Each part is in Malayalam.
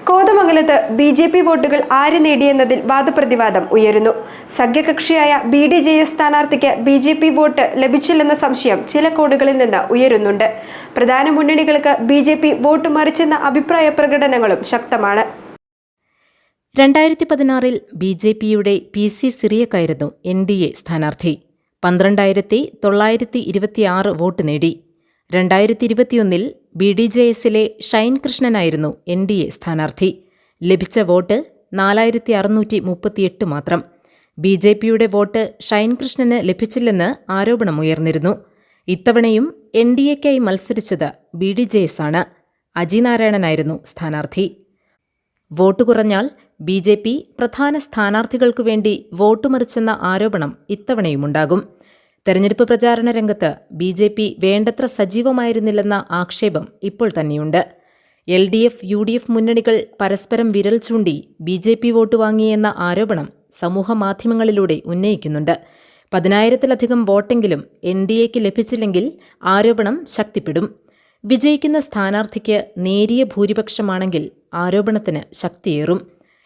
കോതമംഗലത്ത് ബി.ജെ.പി. വോട്ടുകൾ ആര് നേടിയെന്നതിൽ വാദപ്രതിവാദം ഉയരുന്നു. സഖ്യകക്ഷിയായ ബി.ഡി.ജെ.എസ് സ്ഥാനാർത്ഥിക്ക് ബി.ജെ.പി. വോട്ട് ലഭിച്ചില്ലെന്ന സംശയം ചില കോണുകളിൽ നിന്ന് ഉയരുന്നുണ്ട്. പ്രധാന മുന്നണികൾക്ക് ബി.ജെ.പി. വോട്ട് മറിച്ചെന്ന അഭിപ്രായ പ്രകടനങ്ങളും ശക്തമാണ്. 2016 ബി.ജെ.പിയുടെ പി.സി. സിറിയക്കായിരുന്നു എൻ.ഡി.എ സ്ഥാനാർത്ഥി. 12,926 വോട്ട് നേടി. 2021 ബി.ഡി.ജെ.എസിലെ ഷൈൻ കൃഷ്ണനായിരുന്നു എൻ.ഡി.എ സ്ഥാനാർത്ഥി. ലഭിച്ച വോട്ട് 4,638 മാത്രം. ബി.ജെ.പിയുടെ വോട്ട് ഷൈൻ കൃഷ്ണന് ലഭിച്ചില്ലെന്ന് ആരോപണമുയർന്നിരുന്നു. ഇത്തവണയും എൻ.ഡി.എക്കായി മത്സരിച്ചത് ബി.ഡി.ജെ.എസ് ആണ്. അജി നാരായണനായിരുന്നു സ്ഥാനാർത്ഥി. വോട്ട് കുറഞ്ഞാൽ ബി.ജെ.പി. പ്രധാന സ്ഥാനാർത്ഥികൾക്കുവേണ്ടി വോട്ട് മറിച്ചെന്ന ആരോപണം ഇത്തവണയുമുണ്ടാകും. തെരഞ്ഞെടുപ്പ് പ്രചാരണ രംഗത്ത് ബി.ജെ.പി. വേണ്ടത്ര സജീവമായിരുന്നില്ലെന്ന ആക്ഷേപം ഇപ്പോൾ തന്നെയുണ്ട്. എൽ.ഡി.എഫ്, യു.ഡി.എഫ് മുന്നണികൾ പരസ്പരം വിരൽ ചൂണ്ടി ബി.ജെ.പി. വോട്ട് വാങ്ങിയെന്ന ആരോപണം സമൂഹമാധ്യമങ്ങളിലൂടെ ഉന്നയിക്കുന്നുണ്ട്. 10,000-ലധികം വോട്ടെങ്കിലും എൻ.ഡി.എക്ക് ലഭിച്ചില്ലെങ്കിൽ ആരോപണം ശക്തിപ്പെടും. വിജയിക്കുന്ന സ്ഥാനാർത്ഥിക്ക് നേരിയ ഭൂരിപക്ഷമാണെങ്കിൽ ആരോപണത്തിന് ശക്തിയേറും.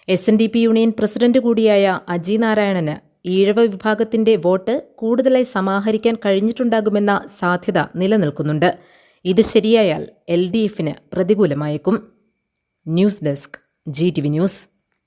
എസ്.എൻ.ഡി.പി. യൂണിയൻ പ്രസിഡന്റ് കൂടിയായ അജി നാരായണന് ഈഴവ വിഭാഗത്തിന്റെ വോട്ട് കൂടുതലായി സമാഹരിക്കാൻ കഴിഞ്ഞിട്ടുണ്ടാകുമെന്ന സാധ്യത നിലനിൽക്കുന്നുണ്ട്. ഇത് ശരിയായാൽ എൽ.ഡി.എഫിന് പ്രതികൂലമായേക്കും. News desk, GTV news.